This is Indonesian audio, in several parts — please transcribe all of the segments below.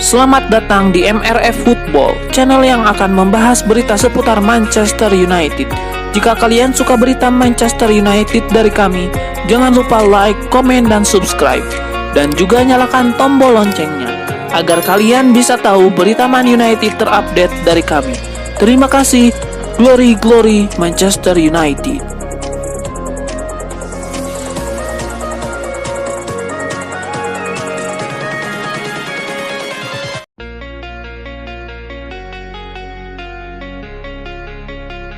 Selamat datang di MRF Football, channel yang akan membahas berita seputar Manchester United. Jika kalian suka berita Manchester United dari kami, jangan lupa like, komen, dan subscribe. Dan juga nyalakan tombol loncengnya, agar kalian bisa tahu berita Man United terupdate dari kami. Terima kasih, Glory Glory Manchester United.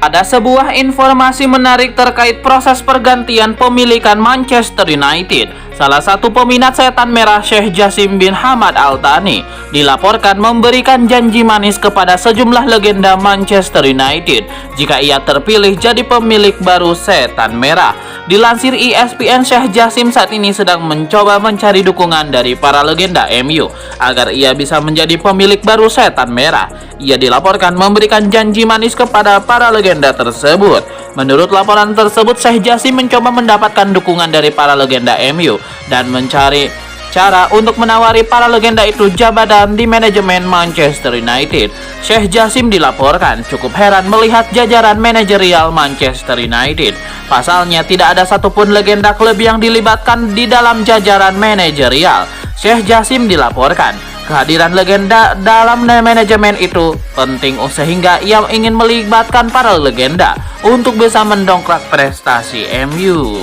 Ada sebuah informasi menarik terkait proses pergantian pemilikan Manchester United. Salah satu peminat setan merah Sheikh Jassim bin Hamad Al Thani dilaporkan memberikan janji manis kepada sejumlah legenda Manchester United jika ia terpilih jadi pemilik baru setan merah. Dilansir ESPN, Sheikh Jassim saat ini sedang mencoba mencari dukungan dari para legenda MU agar ia bisa menjadi pemilik baru setan merah. Ia dilaporkan memberikan janji manis kepada para legenda tersebut. Menurut laporan tersebut, Sheikh Jassim mencoba mendapatkan dukungan dari para legenda MU dan mencari cara untuk menawari para legenda itu jabatan di manajemen Manchester United. Sheikh Jassim dilaporkan cukup heran melihat jajaran manajerial Manchester United. Pasalnya tidak ada satupun legenda klub yang dilibatkan di dalam jajaran manajerial. Sheikh Jassim dilaporkan kehadiran legenda dalam manajemen itu penting sehingga ia ingin melibatkan para legenda untuk bisa mendongkrak prestasi MU.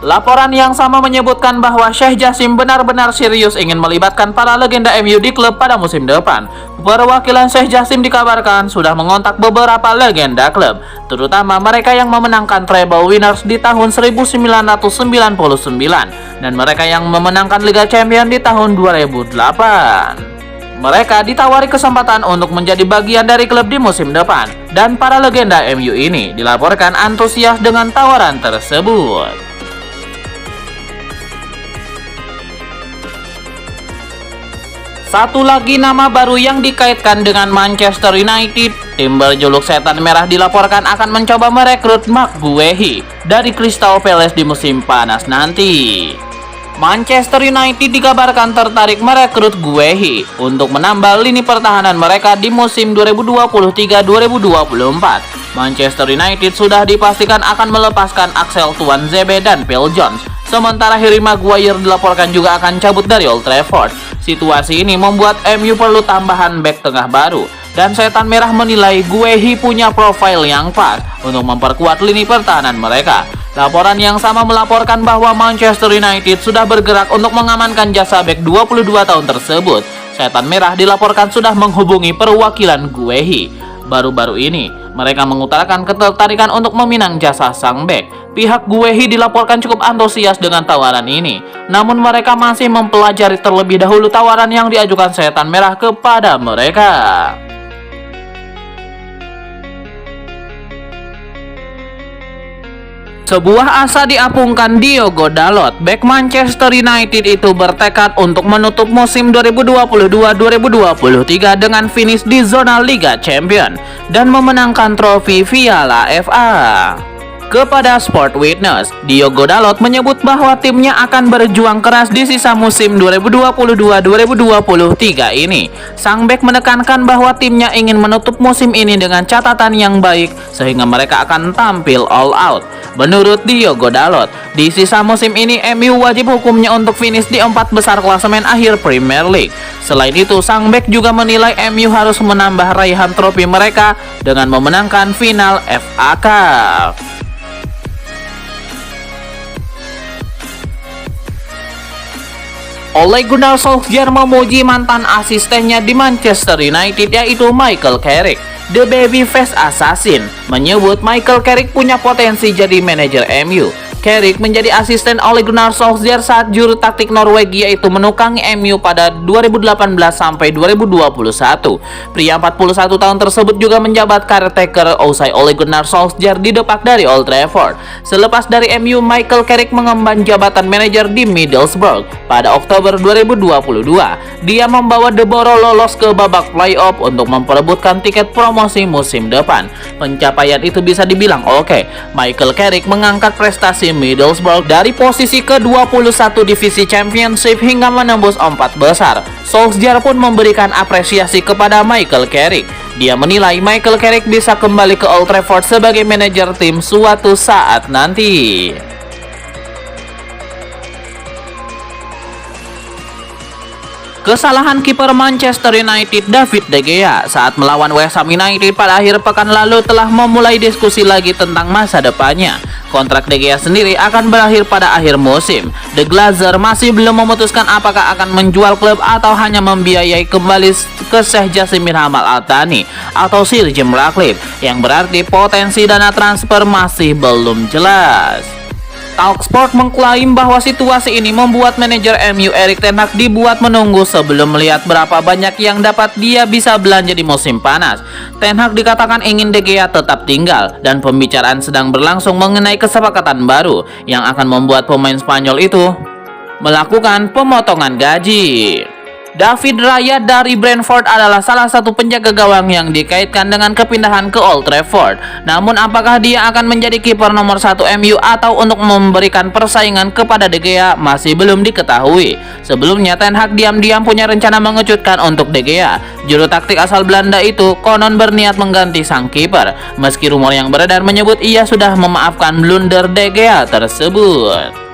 Laporan yang sama menyebutkan bahwa Sheikh Jassim benar-benar serius ingin melibatkan para legenda MU di klub pada musim depan. Perwakilan Sheikh Jassim dikabarkan sudah mengontak beberapa legenda klub, terutama mereka yang memenangkan treble winners di tahun 1999 dan mereka yang memenangkan Liga Champions di tahun 2008. Mereka ditawari kesempatan untuk menjadi bagian dari klub di musim depan, dan para legenda MU ini dilaporkan antusias dengan tawaran tersebut. Satu lagi nama baru yang dikaitkan dengan Manchester United, tim berjuluk Setan Merah dilaporkan akan mencoba merekrut Marc Guehi dari Crystal Palace di musim panas nanti. Manchester United dikabarkan tertarik merekrut Guehi untuk menambah lini pertahanan mereka di musim 2023-2024. Manchester United sudah dipastikan akan melepaskan Axel Tuanzebe dan Phil Jones. Sementara Harry Maguire dilaporkan juga akan cabut dari Old Trafford. Situasi ini membuat MU perlu tambahan bek tengah baru, dan Setan Merah menilai Guehi punya profil yang pas untuk memperkuat lini pertahanan mereka. Laporan yang sama melaporkan bahwa Manchester United sudah bergerak untuk mengamankan jasa bek 22 tahun tersebut. Setan Merah dilaporkan sudah menghubungi perwakilan Guehi. Baru-baru ini, mereka mengutarakan ketertarikan untuk meminang jasa sang bek. Pihak Guehi dilaporkan cukup antusias dengan tawaran ini. Namun mereka masih mempelajari terlebih dahulu tawaran yang diajukan Setan Merah kepada mereka. Sebuah asa diapungkan Diogo Dalot. Bek Manchester United itu bertekad untuk menutup musim 2022-2023 dengan finish di zona Liga Champions dan memenangkan trofi Piala FA. Kepada Sport Witness, Diogo Dalot menyebut bahwa timnya akan berjuang keras di sisa musim 2022-2023 ini. Sang bek menekankan bahwa timnya ingin menutup musim ini dengan catatan yang baik sehingga mereka akan tampil all out. Menurut Diogo Dalot, di sisa musim ini MU wajib hukumnya untuk finish di 4 besar klasemen akhir Premier League. Selain itu, sang bek juga menilai MU harus menambah raihan trofi mereka dengan memenangkan final FA Cup. Ole Gunnar Solskjaer memuji mantan asistennya di Manchester United yaitu Michael Carrick. The Babyface Assassin menyebut Michael Carrick punya potensi jadi manajer MU. Carrick menjadi asisten Ole Gunnar Solskjaer saat juru taktik Norwegia itu menukangi MU pada 2018 sampai 2021. Pria 41 tahun tersebut juga menjabat caretaker usai Ole Gunnar Solskjaer didepak dari Old Trafford. Selepas dari MU, Michael Carrick mengemban jabatan manajer di Middlesbrough. Pada Oktober 2022, dia membawa The Borough lolos ke babak playoff untuk memperebutkan tiket promosi musim depan. Pencapaian itu bisa dibilang oke. Michael Carrick mengangkat prestasi Middlesbrough dari posisi ke-21 divisi Championship hingga menembus 4 besar. Solskjaer pun memberikan apresiasi kepada Michael Carrick. Dia menilai Michael Carrick bisa kembali ke Old Trafford sebagai manajer tim suatu saat nanti. Kesalahan kiper Manchester United David De Gea saat melawan West Ham United pada akhir pekan lalu telah memulai diskusi lagi tentang masa depannya. Kontrak De Gea sendiri akan berakhir pada akhir musim. The Glazer masih belum memutuskan apakah akan menjual klub atau hanya membiayai kembali ke Sheikh Jassim bin Hamad Al Thani atau Sir Jim Ratcliffe, yang berarti potensi dana transfer masih belum jelas. Talksport mengklaim bahwa situasi ini membuat manajer MU Erik ten Hag dibuat menunggu sebelum melihat berapa banyak yang dapat dia bisa belanja di musim panas. Ten Hag dikatakan ingin De Gea tetap tinggal dan pembicaraan sedang berlangsung mengenai kesepakatan baru yang akan membuat pemain Spanyol itu melakukan pemotongan gaji. David Raya dari Brentford adalah salah satu penjaga gawang yang dikaitkan dengan kepindahan ke Old Trafford. Namun apakah dia akan menjadi kiper nomor 1 MU atau untuk memberikan persaingan kepada De Gea masih belum diketahui. Sebelumnya Ten Hag diam-diam punya rencana mengejutkan untuk De Gea. Juru taktik asal Belanda itu konon berniat mengganti sang kiper, meski rumor yang beredar menyebut ia sudah memaafkan blunder De Gea tersebut.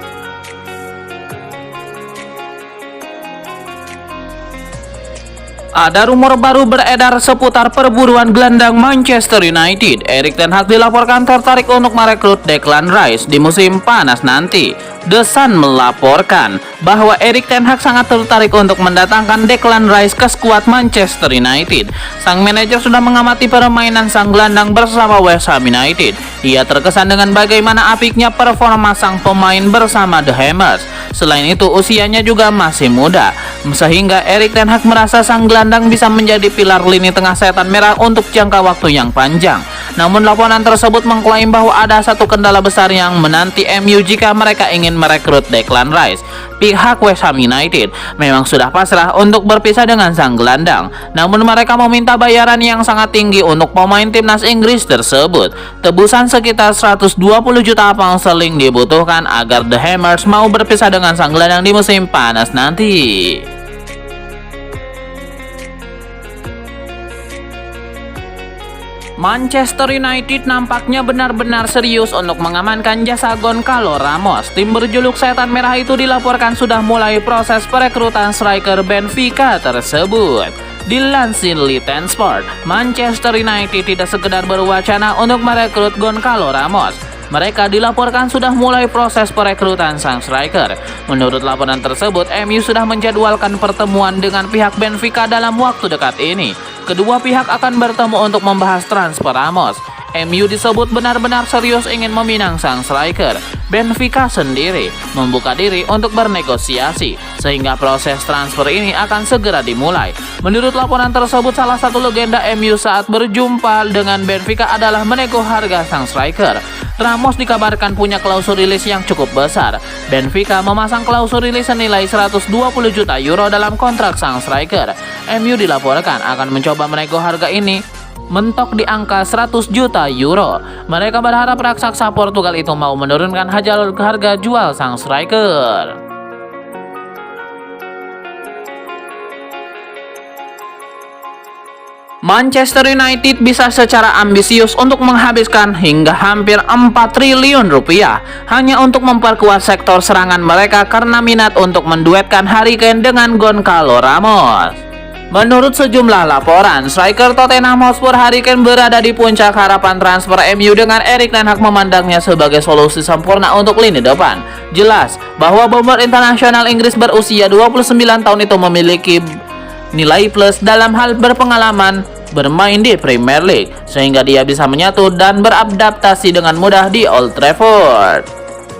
Ada rumor baru beredar seputar perburuan gelandang Manchester United. Erik ten Hag dilaporkan tertarik untuk merekrut Declan Rice di musim panas nanti. The Sun melaporkan bahwa Erik ten Hag sangat tertarik untuk mendatangkan Declan Rice ke skuad Manchester United. Sang manajer sudah mengamati permainan sang gelandang bersama West Ham United. Ia terkesan dengan bagaimana apiknya performa sang pemain bersama The Hammers. Selain itu, usianya juga masih muda, sehingga Erik ten Hag merasa sang gelandang bisa menjadi pilar lini tengah setan merah untuk jangka waktu yang panjang. Namun laporan tersebut mengklaim bahwa ada satu kendala besar yang menanti MU jika mereka ingin merekrut Declan Rice. Pihak West Ham United memang sudah pasrah untuk berpisah dengan sang gelandang, namun mereka meminta bayaran yang sangat tinggi untuk pemain timnas Inggris tersebut. Tebusan sekitar 120 juta pound sterling dibutuhkan agar The Hammers mau berpisah dengan sang gelandang di musim panas nanti. Manchester United nampaknya benar-benar serius untuk mengamankan jasa Gonçalo Ramos. Tim berjuluk Setan Merah itu dilaporkan sudah mulai proses perekrutan striker Benfica tersebut. Dilansir Litan Sport, Manchester United tidak sekedar berwacana untuk merekrut Gonçalo Ramos. Mereka dilaporkan sudah mulai proses perekrutan sang striker. Menurut laporan tersebut, MU sudah menjadwalkan pertemuan dengan pihak Benfica dalam waktu dekat ini. Kedua pihak akan bertemu untuk membahas transfer Ramos. MU disebut benar-benar serius ingin meminang sang striker. Benfica sendiri membuka diri untuk bernegosiasi, sehingga proses transfer ini akan segera dimulai. Menurut laporan tersebut, salah satu legenda MU saat berjumpa dengan Benfica adalah menego harga sang striker. Ramos dikabarkan punya klausul rilis yang cukup besar. Benfica memasang klausul rilis senilai 120 juta euro dalam kontrak sang striker. MU dilaporkan akan mencoba menego harga ini mentok di angka 100 juta euro. Mereka berharap raksasa Portugal itu mau menurunkan harga jual sang striker. Manchester United bisa secara ambisius untuk menghabiskan hingga hampir 4 triliun rupiah hanya untuk memperkuat sektor serangan mereka karena minat untuk menduetkan Harry Kane dengan Gonçalo Ramos. Menurut sejumlah laporan, striker Tottenham Hotspur Harry Kane berada di puncak harapan transfer MU dengan Erik ten Hag memandangnya sebagai solusi sempurna untuk lini depan. Jelas bahwa bomber internasional Inggris berusia 29 tahun itu memiliki nilai plus dalam hal berpengalaman bermain di Premier League, sehingga dia bisa menyatu dan beradaptasi dengan mudah di Old Trafford.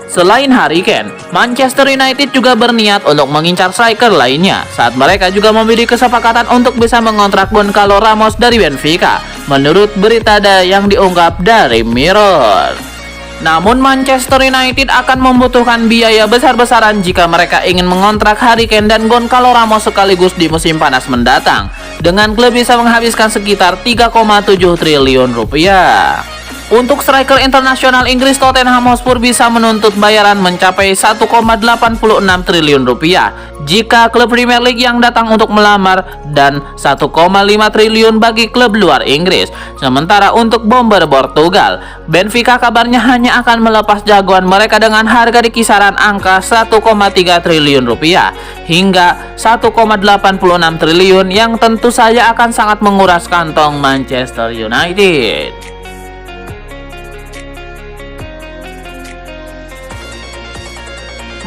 Selain Harry Kane, Manchester United juga berniat untuk mengincar striker lainnya saat mereka juga memiliki kesepakatan untuk bisa mengontrak Gonçalo Ramos dari Benfica, menurut berita yang diungkap dari Mirror. Namun Manchester United akan membutuhkan biaya besar-besaran jika mereka ingin mengontrak Harry Kane dan Gonçalo Ramos sekaligus di musim panas mendatang, dengan klub bisa menghabiskan sekitar 3,7 triliun rupiah. Untuk striker internasional Inggris, Tottenham Hotspur bisa menuntut bayaran mencapai 1,86 triliun rupiah jika klub Premier League yang datang untuk melamar dan 1,5 triliun bagi klub luar Inggris. Sementara untuk bomber Portugal, Benfica kabarnya hanya akan melepas jagoan mereka dengan harga di kisaran angka 1,3 triliun rupiah hingga 1,86 triliun yang tentu saja akan sangat menguras kantong Manchester United.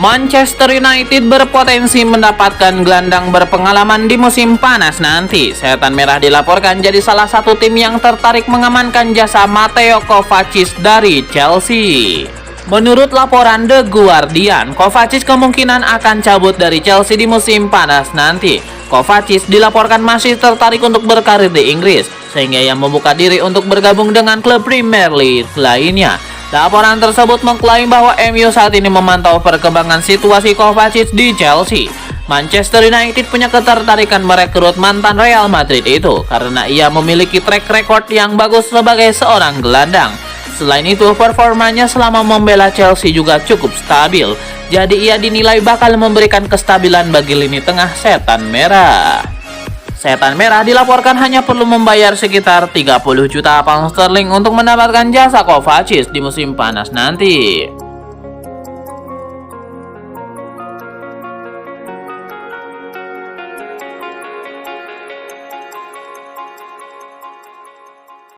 Manchester United berpotensi mendapatkan gelandang berpengalaman di musim panas nanti. Setan Merah dilaporkan jadi salah satu tim yang tertarik mengamankan jasa Mateo Kovacic dari Chelsea. Menurut laporan The Guardian, Kovacic kemungkinan akan cabut dari Chelsea di musim panas nanti. Kovacic dilaporkan masih tertarik untuk berkarir di Inggris, sehingga ia membuka diri untuk bergabung dengan klub Premier League lainnya. Laporan tersebut mengklaim bahwa MU saat ini memantau perkembangan situasi Kovacic di Chelsea. Manchester United punya ketertarikan merekrut mantan Real Madrid itu karena ia memiliki track record yang bagus sebagai seorang gelandang. Selain itu, performanya selama membela Chelsea juga cukup stabil. Jadi ia dinilai bakal memberikan kestabilan bagi lini tengah Setan Merah. Setan Merah dilaporkan hanya perlu membayar sekitar 30 juta pound sterling untuk mendapatkan jasa Kovacic di musim panas nanti.